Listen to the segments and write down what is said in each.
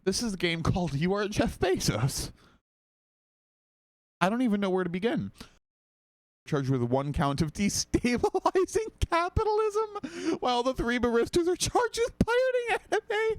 This is a game called You Are Jeff Bezos. I don't even know where to begin. Charged with 1 count of destabilizing capitalism, while the 3 baristas are charged with pirating anime.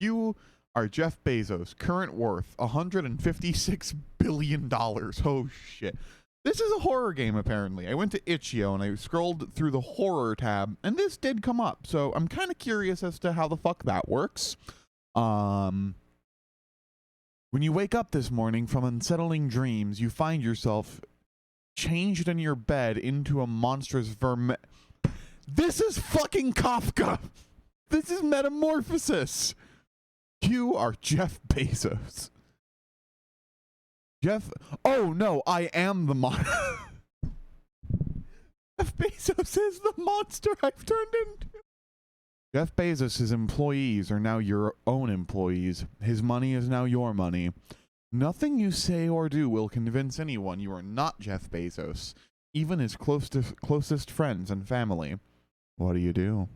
You are Jeff Bezos, current worth $156 billion. Oh shit. This is a horror game, apparently. I went to Itch.io and I scrolled through the horror tab, and this did come up. So I'm kind of curious as to how the fuck that works. When you wake up this morning from unsettling dreams, you find yourself changed in your bed into a monstrous vermin. This is fucking Kafka. This is metamorphosis. You are Jeff Bezos. Oh no, I am the Jeff Bezos is the monster I've turned into. Jeff Bezos' employees are now your own employees. His money is now your money. Nothing you say or do will convince anyone you are not Jeff Bezos, even his closest friends and family. What do?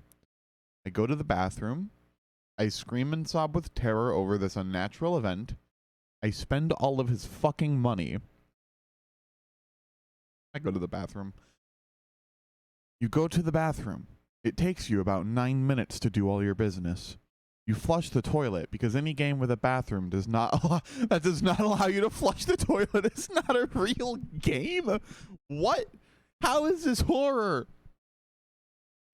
I go to the bathroom. I scream and sob with terror over this unnatural event. I spend all of his fucking money. I go to the bathroom. You go to the bathroom. It takes you about 9 minutes to do all your business. You flush the toilet because any game with a bathroom does not allow you to flush the toilet. It's not a real game. What? How is this horror?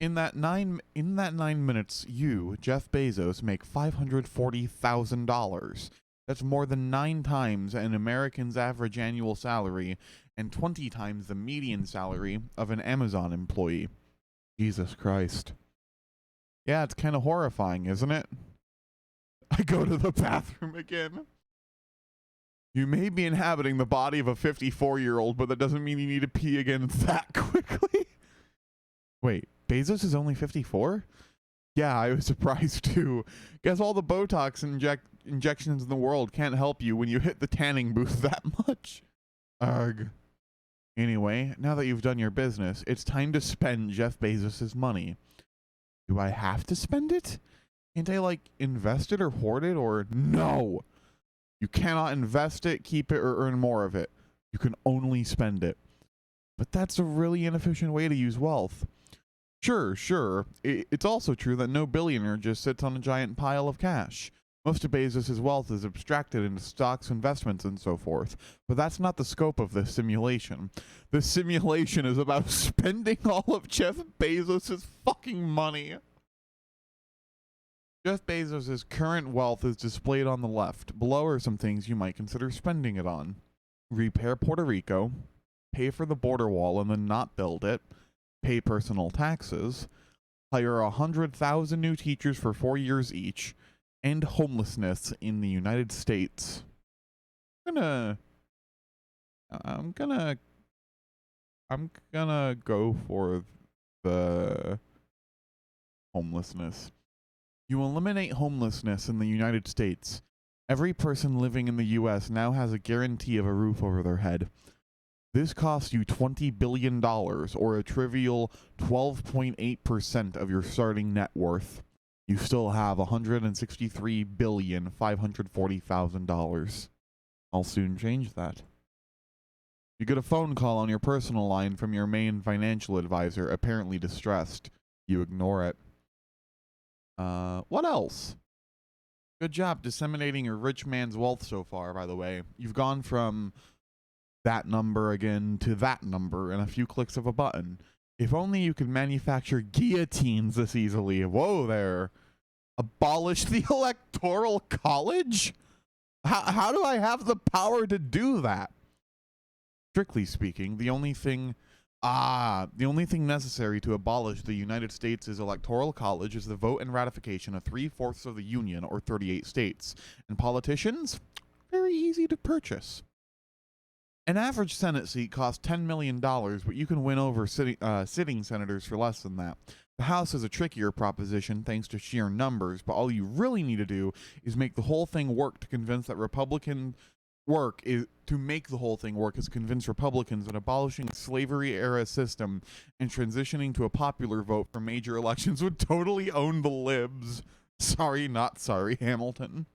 In that 9 minutes, you, Jeff Bezos, make $540,000. That's more than 9 times an American's average annual salary and 20 times the median salary of an Amazon employee. Jesus Christ. Yeah, it's kind of horrifying, isn't it? I go to the bathroom again. You may be inhabiting the body of a 54-year-old, but that doesn't mean you need to pee again that quickly. Wait, Bezos is only 54? Yeah, I was surprised too. Guess all the Botox injections in the world can't help you when you hit the tanning booth that much. Arg. Anyway, now that you've done your business, it's time to spend Jeff Bezos' money. Do I have to spend it? Can't I, invest it or hoard it or... No! You cannot invest it, keep it, or earn more of it. You can only spend it. But that's a really inefficient way to use wealth. Sure. It's also true that no billionaire just sits on a giant pile of cash. Most of Bezos' wealth is abstracted into stocks, investments, and so forth. But that's not the scope of this simulation. This simulation is about spending all of Jeff Bezos' fucking money. Jeff Bezos' current wealth is displayed on the left. Below are some things you might consider spending it on. Repair Puerto Rico, pay for the border wall and then not build it, pay personal taxes, hire 100,000 new teachers for 4 years each, end homelessness in the United States. I'm gonna go for the homelessness. You eliminate homelessness in the United States. Every person living in the U.S. now has a guarantee of a roof over their head. This costs you $20 billion, or a trivial 12.8% of your starting net worth. You still have $163,540,000. I'll soon change that. You get a phone call on your personal line from your main financial advisor, apparently distressed. You ignore it. What else? Good job disseminating your rich man's wealth so far, by the way. You've gone from that number again to that number in a few clicks of a button. If only you could manufacture guillotines this easily. Whoa there. Abolish the Electoral College? How do I have the power to do that? Strictly speaking, the only thing necessary to abolish the United States' Electoral College is the vote and ratification of 3/4 of the Union, or 38 states. And politicians? Very easy to purchase. An average Senate seat costs $10 million, but you can win over sitting senators for less than that. The House is a trickier proposition thanks to sheer numbers, but all you really need to do is make the whole thing work to convince that Republican work is to make the whole thing work is convince Republicans that abolishing the slavery era system and transitioning to a popular vote for major elections would totally own the libs. Sorry, not sorry, Hamilton.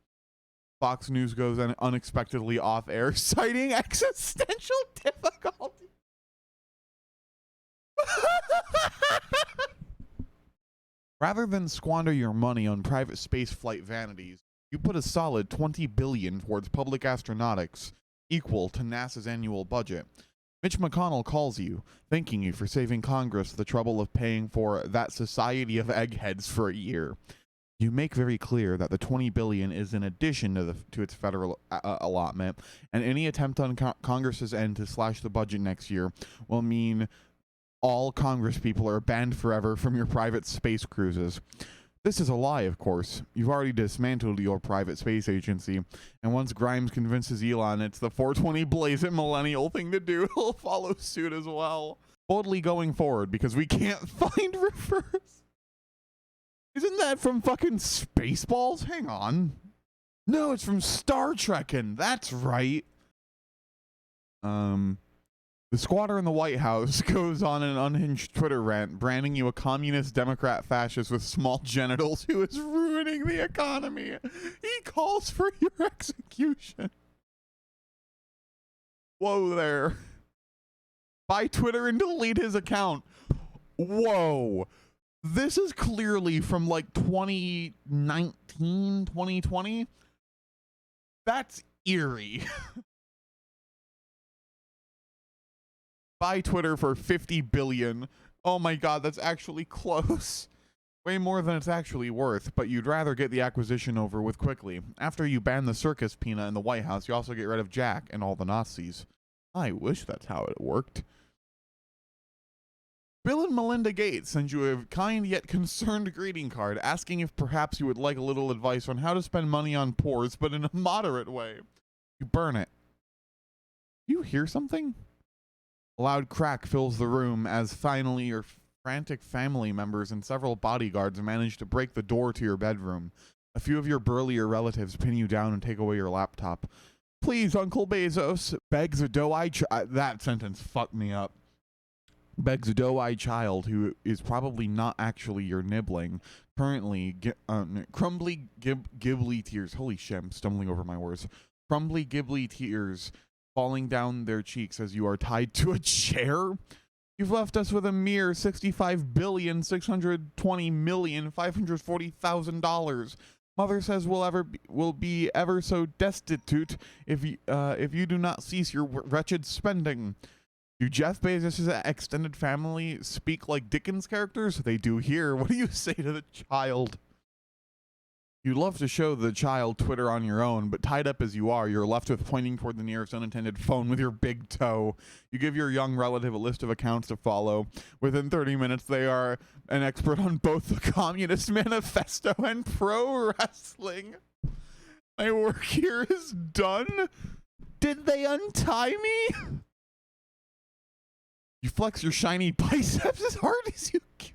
Fox News goes unexpectedly off air, citing existential difficulty. Rather than squander your money on private space flight vanities, you put a solid $20 billion towards public astronautics, equal to NASA's annual budget. Mitch McConnell calls you, thanking you for saving Congress the trouble of paying for that society of eggheads for a year. You make very clear that the $20 billion is in addition to its federal allotment, and any attempt on Congress's end to slash the budget next year will mean all Congress people are banned forever from your private space cruises. This is a lie, of course. You've already dismantled your private space agency, and once Grimes convinces Elon it's the 420 blaze it millennial thing to do, he'll follow suit as well. Boldly going forward, because we can't find reverse. Isn't that from fucking Spaceballs? Hang on. No, it's from Star Trekkin'. That's right. The squatter in the White House goes on an unhinged Twitter rant, branding you a communist Democrat fascist with small genitals who is ruining the economy. He calls for your execution. Whoa there. Buy Twitter and delete his account. Whoa. This is clearly from like 2019, 2020. That's eerie. Buy Twitter for $50 billion. Oh my god, that's actually close. Way more than it's actually worth, but you'd rather get the acquisition over with quickly. After you ban the circus peanut in the White House, you also get rid of Jack and all the Nazis. I wish that's how it worked. Bill and Melinda Gates send you a kind yet concerned greeting card asking if perhaps you would like a little advice on how to spend money on pores, but in a moderate way. You burn it. You hear something? A loud crack fills the room as finally your frantic family members and several bodyguards manage to break the door to your bedroom. A few of your burlier relatives pin you down and take away your laptop. Please, Uncle Bezos, begs a doe-eyed that sentence fucked me up. Begs a doe-eyed child who is probably not actually your nibbling. Currently, crumbly gibbly tears. Holy shit, I'm stumbling over my words. Crumbly gibbly tears falling down their cheeks as you are tied to a chair. You've left us with a mere $65,620,540,000. Mother says we'll be ever so destitute if you do not cease your wretched spending. Do Jeff Bezos' extended family speak like Dickens characters? They do here. What do you say to the child? You'd love to show the child Twitter on your own, but tied up as you are, you're left with pointing toward the nearest unattended phone with your big toe. You give your young relative a list of accounts to follow. Within 30 minutes, they are an expert on both the Communist Manifesto and pro wrestling. My work here is done. Did they untie me? You flex your shiny biceps as hard as you can.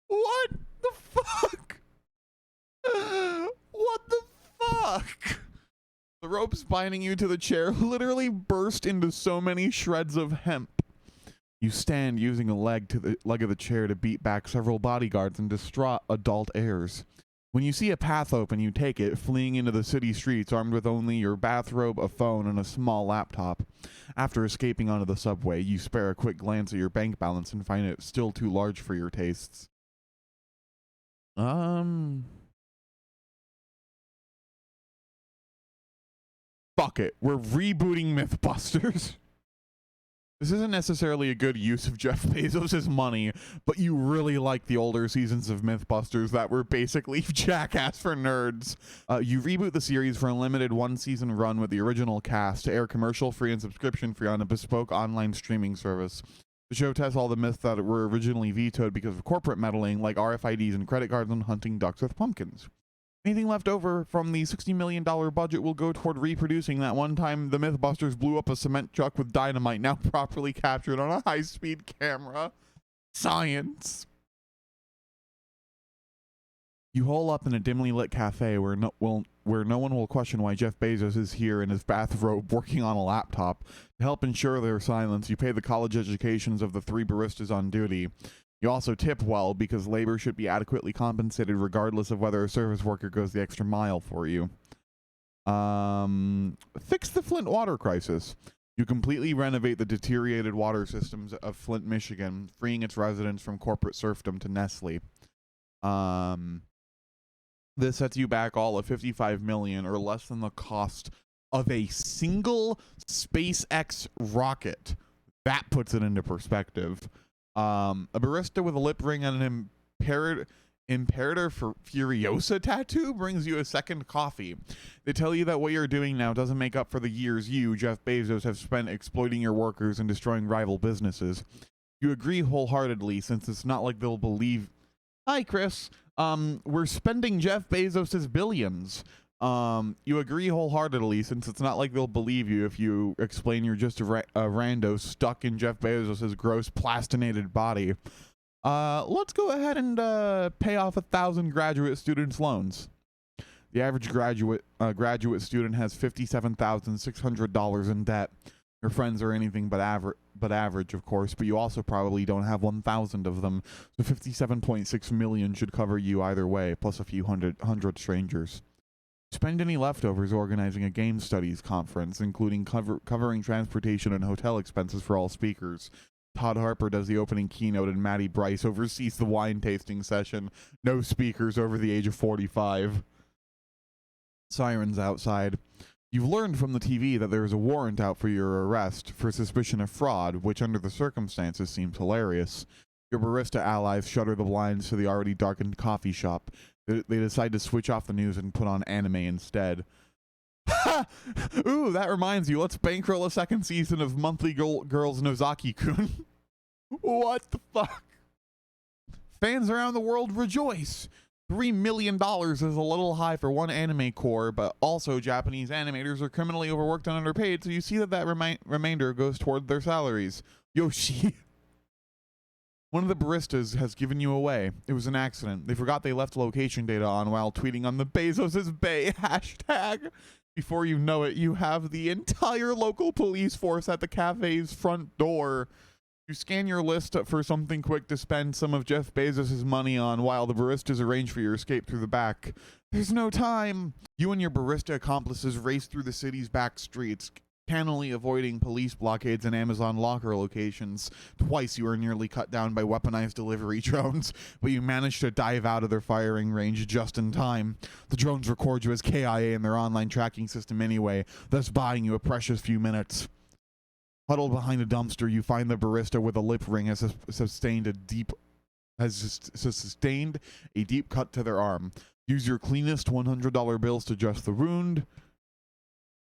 What the fuck? What the fuck? The ropes binding you to the chair literally burst into so many shreds of hemp. You stand using a leg of the chair to beat back several bodyguards and distraught adult heirs. When you see a path open, you take it, fleeing into the city streets armed with only your bathrobe, a phone, and a small laptop. After escaping onto the subway, you spare a quick glance at your bank balance and find it still too large for your tastes. Fuck it. We're rebooting Mythbusters. This isn't necessarily a good use of Jeff Bezos' money, but you really like the older seasons of Mythbusters that were basically Jackass for nerds. You reboot the series for a limited one-season run with the original cast to air commercial-free and subscription-free on a bespoke online streaming service. The show tests all the myths that were originally vetoed because of corporate meddling, like RFIDs and credit cards and hunting ducks with pumpkins. Anything left over from the $60 million budget will go toward reproducing that one time the Mythbusters blew up a cement truck with dynamite, now properly captured on a high-speed camera. Science. You hole up in a dimly lit cafe where no one will question why Jeff Bezos is here in his bathrobe working on a laptop. To help ensure their silence, you pay the college educations of the 3 baristas on duty. You also tip well because labor should be adequately compensated regardless of whether a service worker goes the extra mile for you. Fix the Flint water crisis. You completely renovate the deteriorated water systems of Flint, Michigan, freeing its residents from corporate serfdom to Nestle. This sets you back all of $55 million, or less than the cost of a single SpaceX rocket. That puts it into perspective. A barista with a lip ring and an Imperator for Furiosa tattoo brings you a second coffee. They tell you that what you're doing now doesn't make up for the years you, Jeff Bezos, have spent exploiting your workers and destroying rival businesses. You agree wholeheartedly, since it's not like they'll believe... Hi, Chris. We're spending Jeff Bezos' billions. You agree wholeheartedly, since it's not like they'll believe you if you explain you're just a rando stuck in Jeff Bezos' gross plastinated body. Let's go ahead and pay off 1,000 graduate students' loans. The average graduate student has $57,600 in debt. Your friends are anything but average, of course, but you also probably don't have 1,000 of them. So 57.6 million should cover you either way, plus a few hundred strangers. Spend any leftovers organizing a game studies conference, including covering transportation and hotel expenses for all speakers. Todd Harper does the opening keynote and Maddie Bryce oversees the wine tasting session. No speakers over the age of 45. Sirens outside. You've learned from the TV that there is a warrant out for your arrest for suspicion of fraud, which under the circumstances seems hilarious. Your barista allies shutter the blinds to the already darkened coffee shop. They decide to switch off the news and put on anime instead. Ooh, that reminds you, let's bankroll a second season of Monthly Girls Nozaki-kun. What the fuck? Fans around the world rejoice. $3 million is a little high for one anime core, but also Japanese animators are criminally overworked and underpaid, so you see that remainder goes toward their salaries. Yoshi. One of the baristas has given you away. It was an accident. They forgot they left location data on while tweeting on the Bezos' Bay hashtag. Before you know it, you have the entire local police force at the cafe's front door. You scan your list for something quick to spend some of Jeff Bezos' money on while the baristas arrange for your escape through the back. There's no time. You and your barista accomplices race through the city's back streets, cannily avoiding police blockades and Amazon locker locations. Twice you were nearly cut down by weaponized delivery drones, but you managed to dive out of their firing range just in time. The drones record you as KIA in their online tracking system anyway, thus buying you a precious few minutes. Huddled behind a dumpster, you find the barista with a lip ring has sustained a deep cut to their arm. Use your cleanest $100 bills to dress the wound.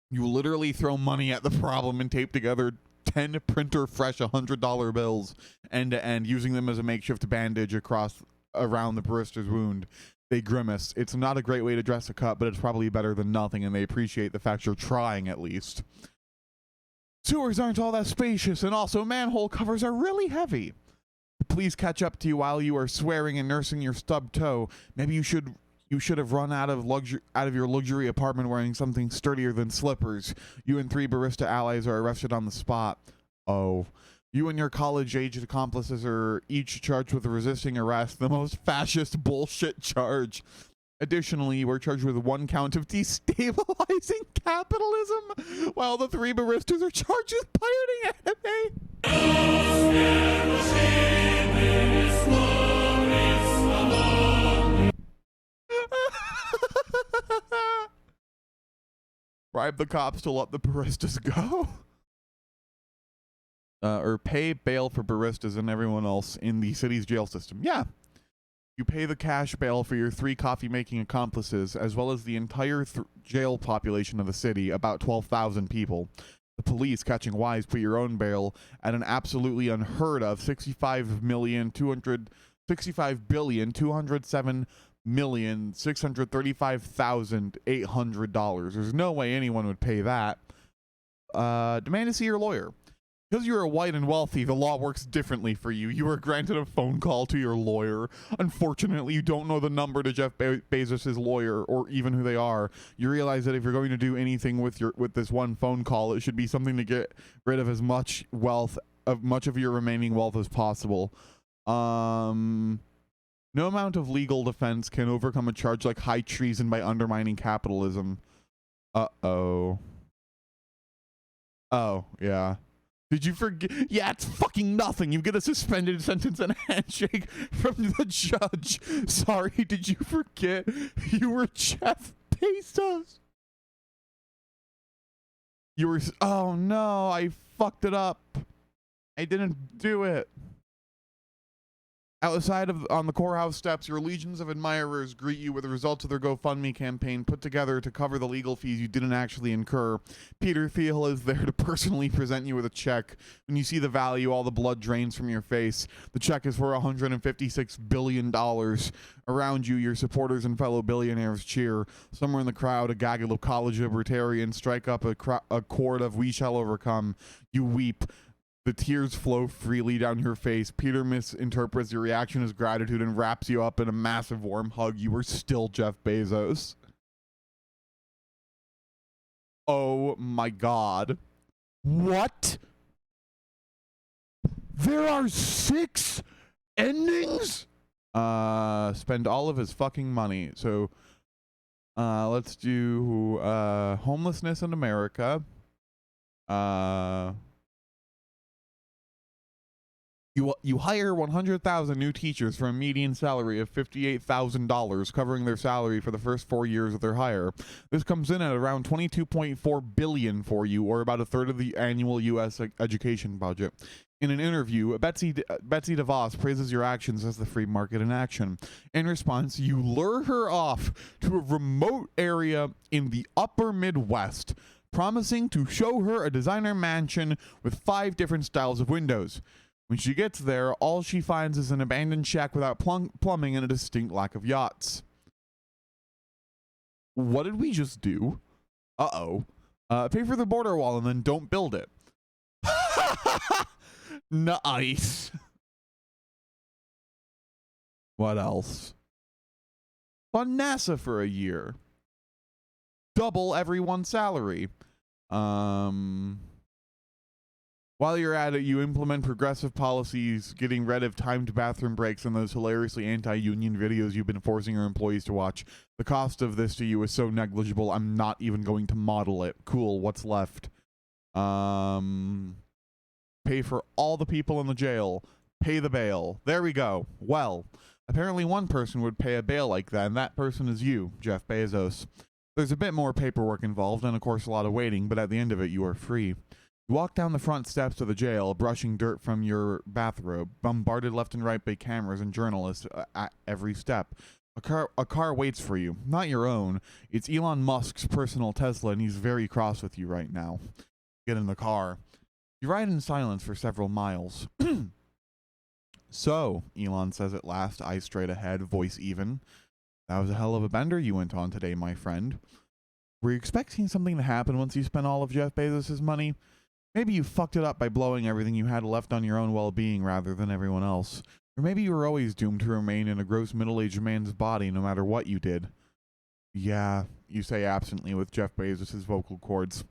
You literally throw money at the problem and tape together 10 printer fresh $100 bills end to end, using them as a makeshift bandage around the barista's wound. They grimace. It's not a great way to dress a cut, but it's probably better than nothing, and they appreciate the fact you're trying at least. Sewers aren't all that spacious, and also manhole covers are really heavy. Please catch up to you while you are swearing and nursing your stubbed toe. Maybe you should have run out of your luxury apartment wearing something sturdier than slippers. You and 3 barista allies are arrested on the spot. Oh. You and your college-aged accomplices are each charged with resisting arrest, the most fascist bullshit charge. Additionally, you were charged with 1 count of destabilizing capitalism, while the 3 baristas are charged with pirating anime. Bribe the cops to let the baristas go. Or pay bail for baristas and everyone else in the city's jail system. Yeah. You pay the cash bail for your 3 coffee-making accomplices, as well as the entire jail population of the city, about 12,000 people. The police, catching wise, put your own bail at an absolutely unheard of $65,207 $1,635,800. There's no way anyone would pay that. Demand to see your lawyer. Because you are white and wealthy, the law works differently for you. You are granted a phone call to your lawyer. Unfortunately, you don't know the number to Jeff Bezos' lawyer or even who they are. You realize that if you're going to do anything with this one phone call, it should be something to get rid of as much of your remaining wealth as possible. No amount of legal defense can overcome a charge like high treason by undermining capitalism. Uh-oh. Oh, yeah. Did you forget? Yeah, it's fucking nothing. You get a suspended sentence and a handshake from the judge. Sorry, did you forget you were Jeff Bezos? You were... Oh, no, I fucked it up. I didn't do it. Outside on the courthouse steps, your legions of admirers greet you with the results of their GoFundMe campaign put together to cover the legal fees you didn't actually incur. Peter Thiel is there to personally present you with a check. When you see the value, all the blood drains from your face. The check is for $156 billion. Around you, your supporters and fellow billionaires cheer. Somewhere in the crowd, a gaggle of college libertarians strike up a chord of "We Shall Overcome." You weep. The tears flow freely down your face. Peter misinterprets your reaction as gratitude and wraps you up in a massive warm hug. You are still Jeff Bezos. Oh my God. What? There are 6 endings? Spend all of his fucking money. So, let's do, homelessness in America. You hire 100,000 new teachers for a median salary of $58,000, covering their salary for the first 4 years of their hire. This comes in at around $22.4 billion for you, or about a third of the annual U.S. education budget. In an interview, Betsy DeVos praises your actions as the free market in action. In response, you lure her off to a remote area in the upper Midwest, promising to show her a designer mansion with 5 different styles of windows. When she gets there, all she finds is an abandoned shack without plumbing and a distinct lack of yachts. What did we just do? Uh-oh. Pay for the border wall and then don't build it. Nice. What else? Fund NASA for a year. Double everyone's salary. While you're at it, you implement progressive policies, getting rid of timed bathroom breaks and those hilariously anti-union videos you've been forcing your employees to watch. The cost of this to you is so negligible, I'm not even going to model it. Cool, what's left? Pay for all the people in the jail. Pay the bail. There we go. Well, apparently one person would pay a bail like that, and that person is you, Jeff Bezos. There's a bit more paperwork involved, and of course a lot of waiting, but at the end of it, you are free. You walk down the front steps of the jail, brushing dirt from your bathrobe, bombarded left and right by cameras and journalists at every step. A car waits for you. Not your own. It's Elon Musk's personal Tesla, and he's very cross with you right now. Get in the car. You ride in silence for several miles. So, Elon says at last, eyes straight ahead, voice even. That was a hell of a bender you went on today, my friend. Were you expecting something to happen once you spent all of Jeff Bezos' money? Maybe you fucked it up by blowing everything you had left on your own well-being rather than everyone else. Or maybe you were always doomed to remain in a gross middle-aged man's body no matter what you did. Yeah, you say absently with Jeff Bezos' vocal cords.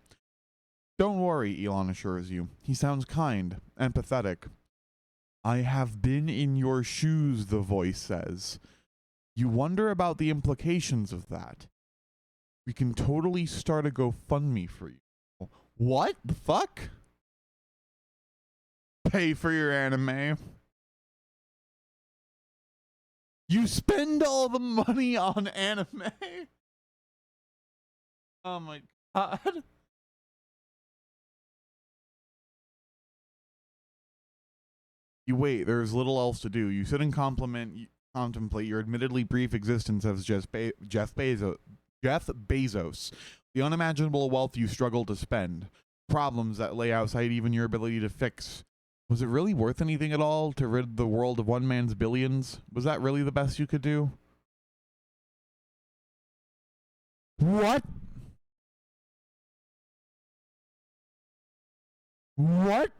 Don't worry, Elon assures you. He sounds kind, empathetic. I have been in your shoes, the voice says. You wonder about the implications of that. We can totally start a GoFundMe for you. What the fuck? Pay for your anime. You spend all the money on anime? Oh my God. You wait, there's little else to do. You sit and contemplate your admittedly brief existence as Jeff Bezos. The unimaginable wealth you struggle to spend. Problems that lay outside even your ability to fix. Was it really worth anything at all to rid the world of one man's billions? Was that really the best you could do? What? What?